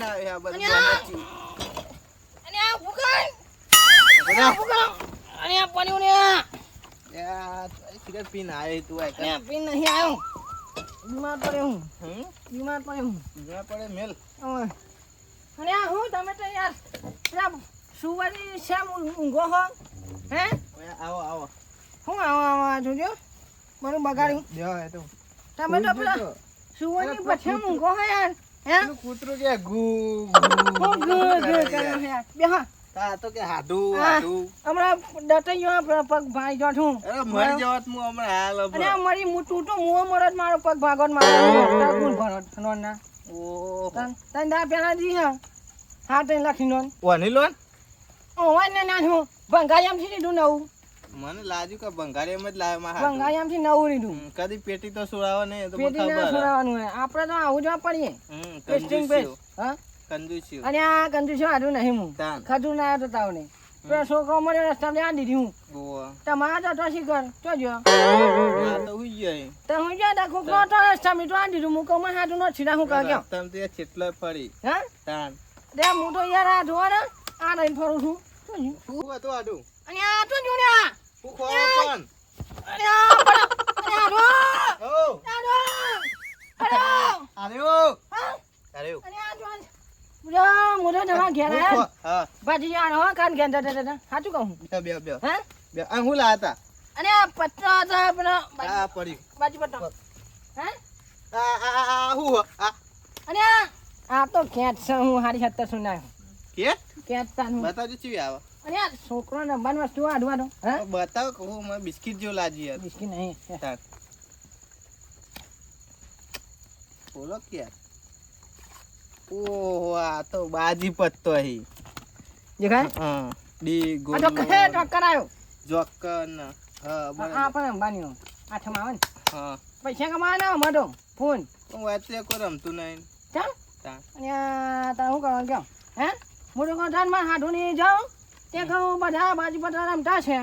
ના આ બધું અને આ ભૂકાય અને આ પાણી ને યાર સિગરેટ પીને આય તું આ અને પીન નહીં આવ્યો બીમાર પડ્યો હું બીમાર પડ્યો હું બીમાર પડે મેલ અને આ હું તમે તો યાર પેલા સુવાની શેમ ઊંઘો હો હે આવો આવો હું આવો જોજો મારું બગાડ્યું જો એ તો તમે તો પેલા સુવાની પછી ઊંઘો હો યાર હે કૂતરું કે ગુ ગુ કરો યાર બેહા તા તો કે હાડું હમણાં ડટાઈ ગયો પગ ભાઈ જો છું અરે મરી જવત હું હમણાં હાલ અને મરી હું તૂટો મુઓ મરદ મારો પગ ભાગોત મારો ગુણ ભરત નોના ઓ તન દા પેલા દી હા તઈ લખી નોન ઓની લોન ઓ વાને ના હું ભંગાયમ થી લીધું નવું મને લાગ્યું કે ભંગારી એમ જ લાવ્યો માં ભંગાયમ થી નવું લીધું કદી પેટી તો સુરાવો ને તો પેટી ના સુરાવાનું હોય આપણે તો આવું જ પડીએ ટેસ્ટિંગ પેસ્ટ હા કંજૂસી અને આ કંજૂસી આડું નહીં હું ખાધું ના તો તાવને પેલો છોકરો મળ્યો રસ્તા આ દીધી હું તમારા તો શીખર જોજો તો હુઈ જાય તો હું જ્યાં તા ખોખરો તો રસ્તા મીઠું આ દીધું મુકો માં હાડું નો છીડા હું કર ગયો તમ તે છેટલો પડી હા તાન દે હું તો યાર આ ધોવા ને આ લઈને ફરું છું શું હતું આડું અને આ તો જોડ્યા હું ખોરો પણ અને આ અને આ ધો ઓ અરે આર્યો હા આર્યો અને આ જો મુરા મુરા દવા ઘેર આયા હા બાજી આનો હો કાન ઘેર દે સાચું કહું બે હા બે આ હું લાતા અને આ પત્તા હતા પેલા આ પડી બાજી પત્તા હા આ હું આ અને આ તો કેટ છે હું હારી 70 સુનાયો કેટ તાનું બતાવજો ચીવી આવે અને આ છોકરો નંબર વસ્તુ આડવાનો હા બતાવ કહું મને બિસ્કિટ જેવું લાજી યાર બિસ્કિટ નહીં બોલો કે ઓહો આ તો બાજી પત્તો હી દેખાય હા ડી ગોલ આ તો કહે ટક્કર આવ્યો જોકન હા બરાબર આ પણ અંબાણીઓ આઠમાં આવે ને હા પૈસા કમાવાના મડો ફોન હું વાત તે કો રમતું નહીં ચાલ તા અને તાર હું કરવાનું કહો હે મોટો કોઠાનમાં હાડું નહીં જાઉં તે કહું બધા બાજુ બધા રમતા છે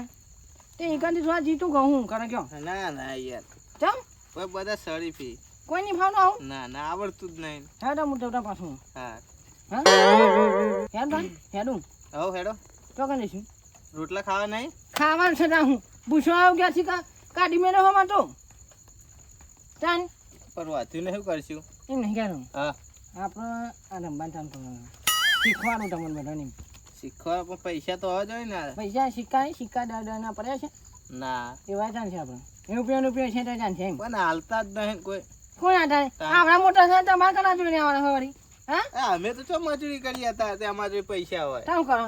તે એકંદી થોડા જીતું કહું હું કરે કહો ના ના યાર ચાલ કોઈ બધા સળીફી કોઈની ભાવ ના આવું ના ના આવડતું જ નહીં હેડો મોટો પાછું હા હા હેડું હવ હેડો તો કરી દઈશું રોટલા ખાવા નહીં ખાવાનું છે હું ભૂસો આવ્યો ગયા છે કાઢી મેળો હોમાં તો ચાલ પર વાંચ્યું નહીં કરશું એમ નહીં કહેવાનું હા આપણે આ રમવાનું ચાલુ કરવાનું શીખવાનું તમને બધાને શીખવા પણ પૈસા તો હોવા જોઈએ ને પૈસા સિક્કા ના પડ્યા છે ના એવા ચાલશે આપણે રૂપિયા છે તો ચાલશે એમ પણ હાલતા જ નહીં કોઈ કોણ આધારે આવડા મોટા છે તમારે કના જોઈને આવવાના ખબર હા અમે તો ચો મજૂરી કરી હતા તેમાં જો પૈસા હોય તમે કરો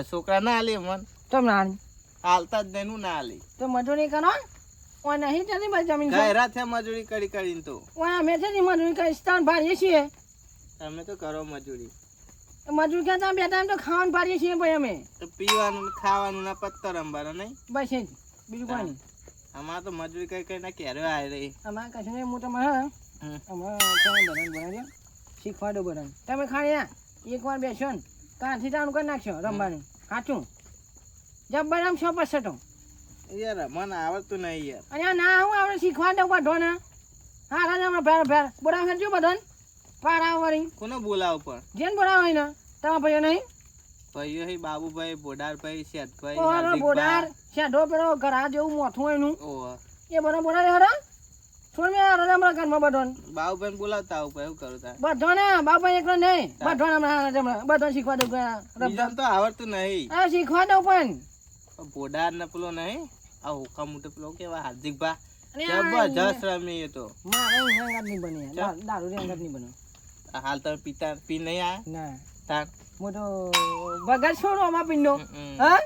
છોકરા ના હાલે મન તમે ના હાલતા જ નહીં હું ના હાલી તો મજૂરી કરો ઓય નહીં જલ્દી બસ જમીન ગયરા છે મજૂરી કરી કરીને તો ઓય અમે છે મજૂરી કરી સ્થાન ભારીએ છીએ તમે તો કરો મજૂરી મજૂરી કરતા બે ટાઈમ તો ખાવાનું ભારીએ છીએ ભાઈ અમે તો પીવાનું ખાવાનું ના પત્તો રમવાનો નહીં બસ એ જ બીજું કોઈ નહીં અમારે તો મજૂરી કરી કરીને ક્યારે આવી રહી અમારે કશું નહીં મોટા માં અમારે બનાવી શીખવાડો બધા તમે ખાલી એકવાર બેસો ને કાંથી તાણું કરી નાખશો રમવાનું સાચું જબ્બર આમ 6% યાર મને આવડતું નહીં યાર અને ના હું આપણે શીખવા દઉં બધો ને હા રાજા હમણાં ભેર બોલાવ કરજો બધાને પારા વળી કોને બોલાવ પણ જેને બોલાવ હોય ને તમારા ભાઈઓ નહીં ભાઈઓ હી બાબુભાઈ બોડારભાઈ શેઠભાઈ ઓહો બોડાર શેઠો પેલો ઘરા જેવું મોઠું હોય એનું ઓહો એ બધા બોલાવે હરા છોડ મેં રાજા હમણાં ઘરમાં બધોને બાબુભાઈ બોલાવતા આવું ભાઈ શું કરું તાર બધો ને બાપા એકલો નહીં બધો હમણાં બધો શીખવા દઉં બીજાને તો આવડતું નહીં હા શીખવા દઉં પણ બોડાર ને પેલો નહીં આ હુકા મોટો પેલો કેવા હાર્દિક જબરજસ્ત રમી તો મારે અંગત નહીં બની દારૂ અંગત નહીં બને હાલ તમે પીતા પી નહીં આ ના તાર મોટો ભગત છો રોમા પિંડો હા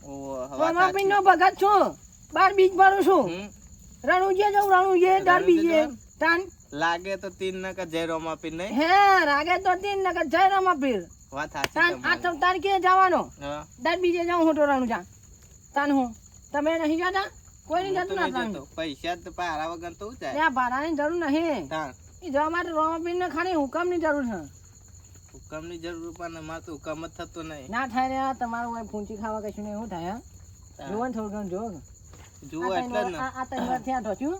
ઓ રોમા પિંડો ભગત છો 12 બીજ ભરું છું રણુજે જાઉં રણુજે ડાર બીજે તાન લાગે તો 3 નકા જય રોમા પીર નહીં હે લાગે તો 3 નકા જય રોમા પીર વાત સાચી તાન 8 તારીખે જવાનો હા ડાર બીજે જાઉં હું તો રણુજા તાન હું તમે નહીં જતા કોઈ નહીં જતું ના તાન પૈસા તો પારા વગર તો જાય ત્યાં ભાડાની જરૂર નહીં તાન એ જવા માટે રોમા પીર ને ખાલી હુકમની જરૂર છે હુકમની જરૂર પણ મારે તો હુકમ જ થતો નહીં ના થાય રે તમારું હોય ફૂંચી ખાવા કશું નહીં શું થાય જોવો ને થોડું ઘણું જોવો જુઓ એટલે ને આ તઈ વાર થયા ઢોચ્યું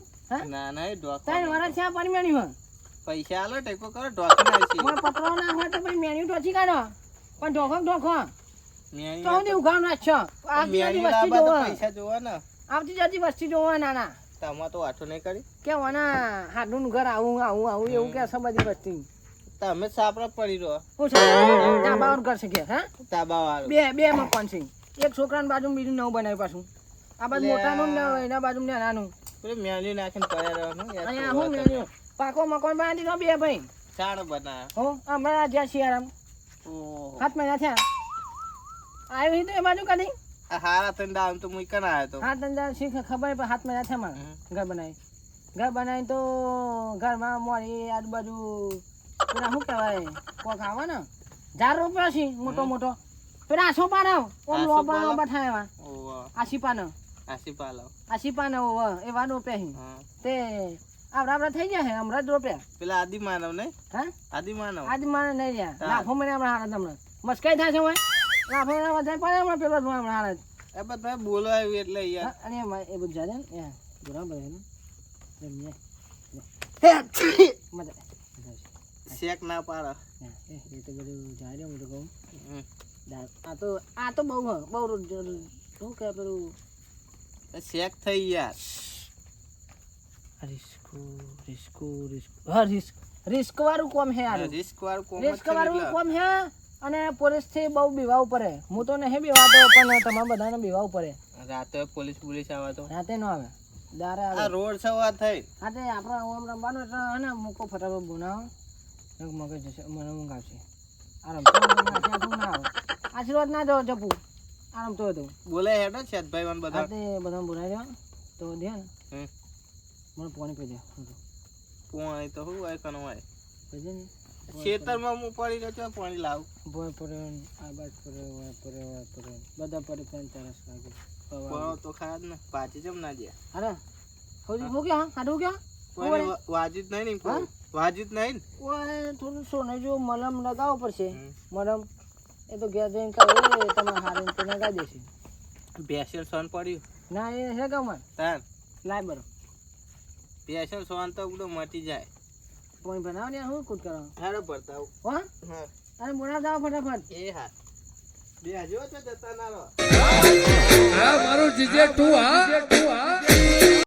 ના ના એ ડોક્ટર 3 વાર થયા પરમેણી માં પૈસા આલો ટેકો કરો ઢોકી નાખી ઓય પતરો ના હોય તો પછી મેન્યુ ટોચી કાઢો પણ ઢોખો મેણી તો હું ઉઘાવ નાખ્યો આવતી જતી મેણી વસ્તી લાવવા તો જોવા પૈસા જોવા ને આવતી જતી વસ્તી જોવા નાના તમાર તો વાઠો નહીં કરી કે વાના હાડું ઘર આવું એવું કે છે બધી વસ્તી તમે સાપડા પડી રહો હું છે ડાબા ઘર છે કે હા તાબા વાળો બે મકાન છે એક છોકરાની બાજુ બીજું નવું બનાવ્યું પાછું આ બાજુ મોટાનું ને એના બાજુ નાનું પેલું મેલી નાખીને પડ્યા રહેવાનું અહીંયા હું મેલ્યું પાકો મકાન બનાવી દીધો બે ભાઈ ચાણ બનાવ્યો હો હમણાં જ્યાં શિયાળામ ઓહો 7 મહિના થયા આવ્યું તો એ બાજુ કદી આ હારા થઈને ડાઉન તો મુઈ કના આવ્યો તો હા તને શીખ ખબર પણ 7 મહિના થયા મારે ઘર બનાવી તો ઘરમાં મોરી આજુબાજુ પેલા શું કહેવાય કોક આવે ને ઝાડ રોપ્યો છે મોટો પેલા આસો પાનો ઓમ લોબા ઠાયવા ઓહો આસી પાનો આસીપાલો એવા રોપ્યા છે હા તે આવડા થઈ ગયા છે હમણાં જ રોપ્યા પેલા આદિ માનવ ને હા આદિ માનવ આજ મને નહીં રહ્યા લાફો મને હમણાં હારા તમને મસ્કાઈ થાય છે હોય લાફો મને વધારે પડે હમણાં પેલો જ હમણાં હારા એ બધા બોલો આવ્યું એટલે યાર અને એ બધું જાજે ને બરાબર છે ને મજા શેક ના પાડો એ તો બધું જાય હું તો કહું આ તો બહુ શું કે પેલું શેક થઈ યાર રિસ્ક વાળું કોમ હે યાર રિસ્ક વાળું કોમ રિસ્ક વાળું કોમ હે અને પોલીસ થી બહુ બીવા પડે હું તો નહીં બીવાતો પણ તમારે બધાને બીવા પડે રાતે પોલીસ આવે તો રાતે ન આવે દારે આ આવે રોડ સવા થઈ હા તે આપણે ઓમ રમવાનું એટલે હે ને મૂકો ફટાફટ બનાવો એક મગજ જશે મને ઊંઘ આવશે આરામ તો ના આવે આશીર્વાદ ના દો જપુ આરામ તો હતું બોલે હેડો શેતભાઈ વન બધા તે બધા બોલાવી દો તો દે ને હમ મને પાણી પી દે પોણી તો હું હોય કનો હોય પી દે ને ખેતરમાં હું પડી રહ્યો છું પાણી લાવ બોય પડે આ બાજ પડે બધા પડે પણ તરસ લાગે પણ તો ખરા જ ને પાછી જમ ના દે અરે હો ગયા હાડું ગયા કોઈ વાજી જ નહીં ને વાજી જ નહીં ઓય થોડું સોને જો મલમ લગાવવો પડશે મલમ એ તો ઘેર જઈને કહે તમારે હારીને તો લગાવી દેશે બેસન સોન પડ્યું ના એ હે ગામમાં તાન લાય બરો બેસન સોન તો બધું મટી જાય પોણી બનાવ ને હું કૂદ કરો હારો ભરતા હો હા અરે બોલા જાવ ફટાફટ એ હા બે જો તો જતા ના રહો મારું જીજે તું હા